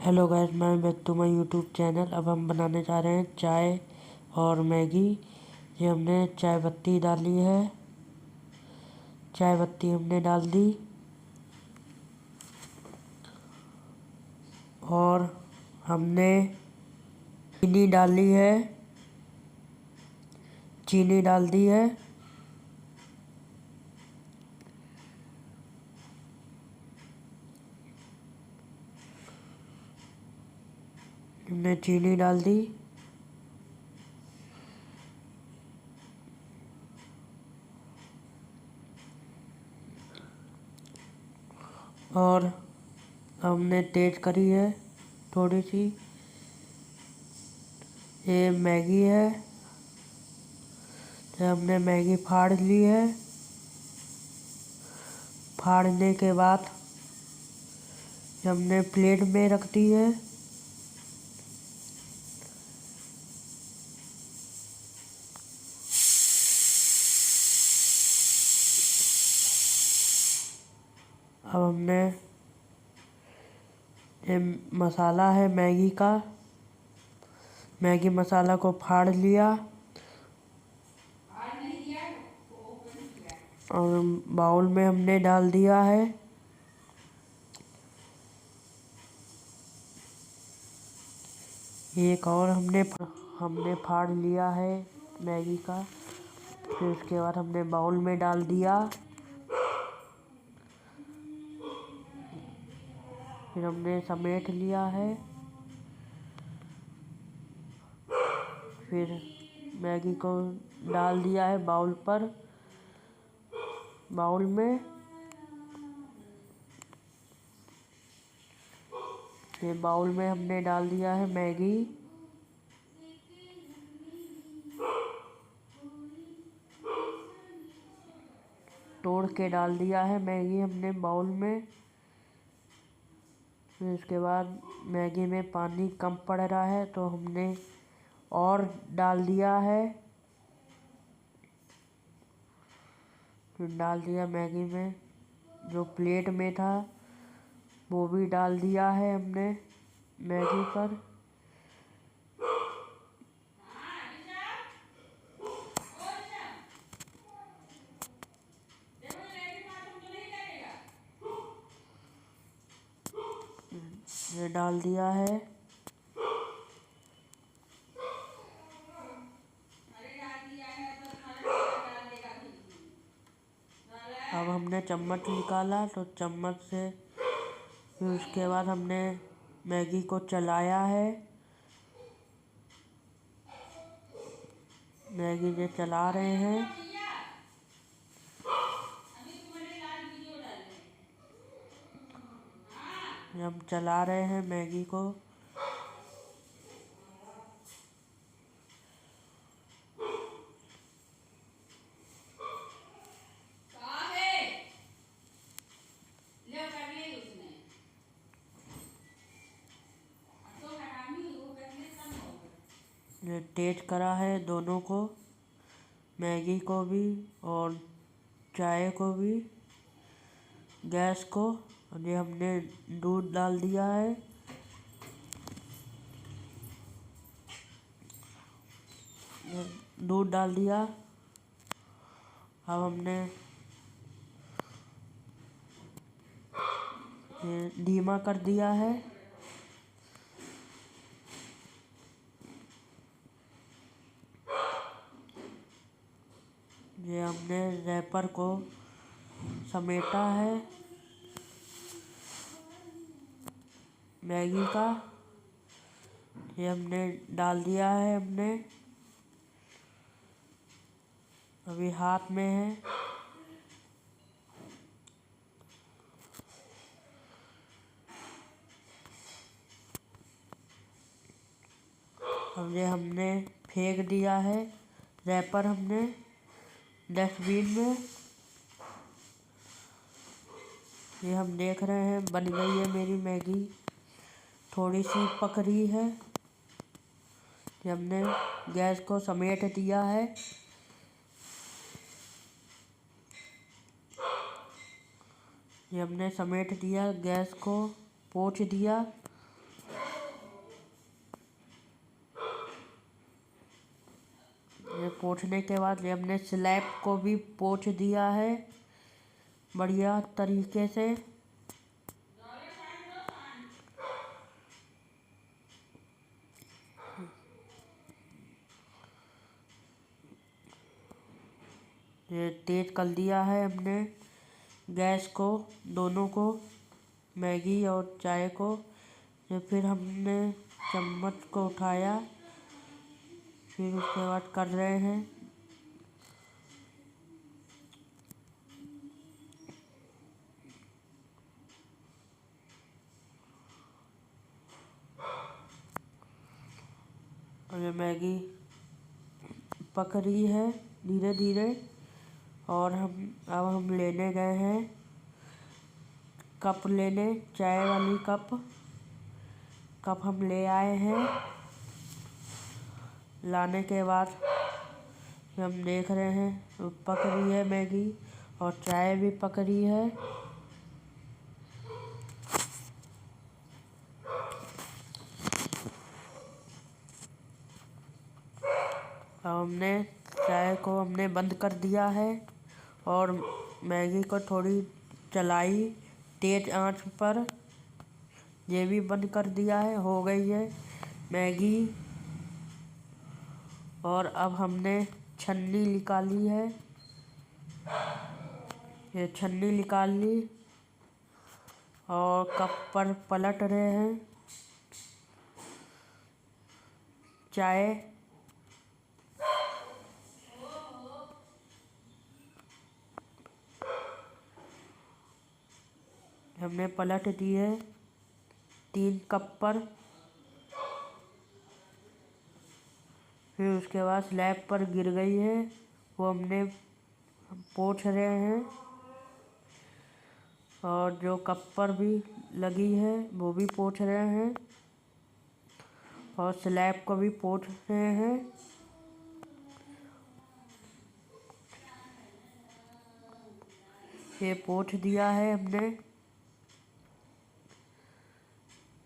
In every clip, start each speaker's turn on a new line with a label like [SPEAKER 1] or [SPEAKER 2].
[SPEAKER 1] Hello guys, मैं back to my YouTube channel. अब हम बनाने जा रहे हैं चाय और मैगी। ये हमने चाय पत्ती डाली है, चाय पत्ती हमने डाल दी और हमने चीनी डाली है, चीनी डाल दी है। हमने चीनी डाल दी और हमने तेज करी है थोड़ी सी। ये मैगी है, तो हमने मैगी फाड़ ली है। फाड़ने के बाद हमने प्लेट में रख दी है। अब हमने ये मसाला है मैगी का, मैगी मसाला को फाड़ लिया और बाउल में हमने डाल दिया है। एक और हमने फाड़ लिया है मैगी का। फिर उसके बाद हमने बाउल में डाल दिया। फिर हमने समेट लिया है। फिर मैगी को डाल दिया है बाउल में। ये बाउल में हमने डाल दिया है मैगी। तोड़ के डाल दिया है मैगी हमने बाउल में। फिर उसके बाद मैगी में पानी कम पड़ रहा है तो हमने और डाल दिया है। फिर डाल दिया मैगी में, जो प्लेट में था वो भी डाल दिया है हमने मैगी पर। ये डाल दिया है। अब हमने चम्मच निकाला तो चम्मच से फिर उसके बाद हमने मैगी को चलाया है। मैगी से चला रहे हैं। हम चला रहे हैं मैगी को। ये तेज करा है दोनों को, मैगी को भी और चाय को भी, गैस को। और ये हमने दूध डाल दिया है। दूध डाल दिया। अब हमने धीमा कर दिया है। ये हमने रैपर को समेटा है मैगी का। ये हमने डाल दिया है हमने, अभी हाथ में है। अब ये हमने फेंक दिया है रैपर हमने डस्टबिन में। ये हम देख रहे हैं बन गई है मेरी मैगी, थोड़ी सी पक रही है। ये हमने गैस को समेट दिया है। ये हमने समेट दिया, गैस को पोंछ दिया। ये पोंछने के बाद ये हमने स्लैब को भी पोंछ दिया है बढ़िया तरीके से। ये तेज कर दिया है हमने गैस को, दोनों को, मैगी और चाय को। फिर हमने चम्मच को उठाया, फिर उसके बाद कर रहे हैं। और ये मैगी पक रही है धीरे धीरे। और अब हम लेने गए हैं कप लेने, चाय वाली कप हम ले आए हैं। लाने के बाद हम देख रहे हैं पक रही है मैगी और चाय भी पक रही है। अब हमने चाय को बंद कर दिया है और मैगी को थोड़ी चलाई तेज आंच पर। ये भी बंद कर दिया है, हो गई है मैगी। और अब हमने छन्नी निकाली है, ये छन्नी निकाल ली और कप पर पलट रहे हैं चाय। हमने पलट दी है 3 कप पर। फिर उसके बाद स्लैब पर गिर गई है, वो हमने पोंछ रहे हैं। और जो कप पर भी लगी है वो भी पोंछ रहे हैं और स्लैब को भी पोंछ रहे हैं। ये पोंछ दिया है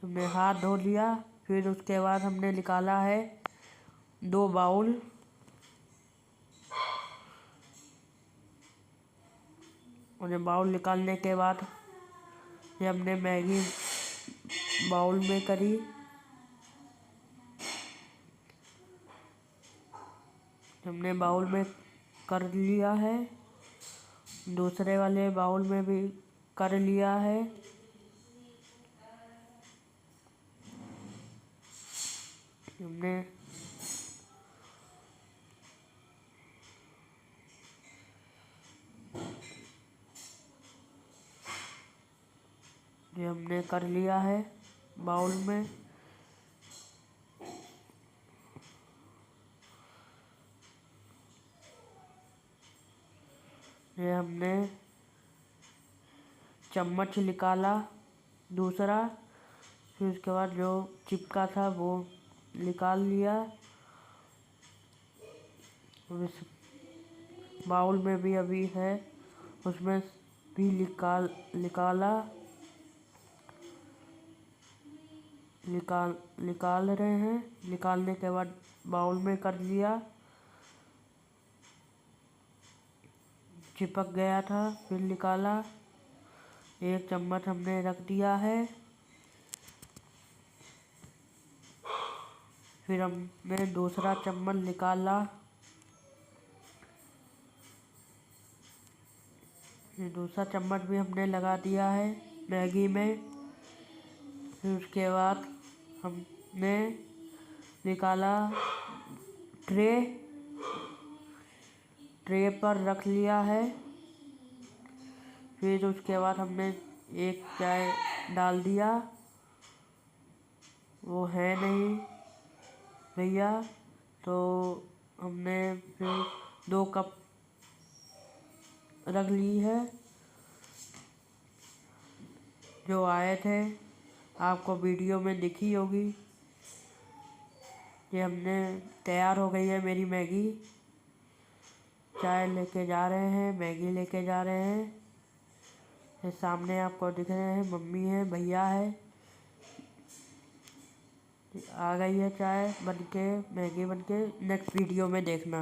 [SPEAKER 1] हमने हाथ धो लिया। फिर उसके बाद हमने निकाला है 2 बाउल। और ये बाउल निकालने के बाद ये हमने मैगी बाउल में करी। हमने बाउल में कर लिया है, दूसरे वाले बाउल में भी कर लिया है। हमने ये हमने कर लिया है बाउल में। ये हमने चम्मच निकाला दूसरा, फिर उसके बाद जो चिपका था वो निकाल लिया। इस बाउल में भी अभी है, उसमें भी निकाल रहे हैं। निकालने के बाद बाउल में कर लिया, चिपक गया था फिर निकाला। 1 चम्मच हमने रख दिया है। फिर हमने दूसरा चम्मच निकाला, ये दूसरा चम्मच भी हमने लगा दिया है मैगी में। फिर उसके बाद हमने निकाला ट्रे पर रख लिया है। फिर उसके बाद हमने 1 चाय डाल दिया, वो है नहीं भैया, तो हमने फिर 2 कप रख ली है जो आए थे, आपको वीडियो में दिखी होगी। ये हमने तैयार हो गई है मेरी मैगी। चाय लेके जा रहे हैं, मैगी लेके जा रहे हैं। ये सामने आपको दिख रहे हैं, मम्मी है, भैया है। आ गई है चाय बनके, मैगी बनके। नेक्स्ट वीडियो में देखना।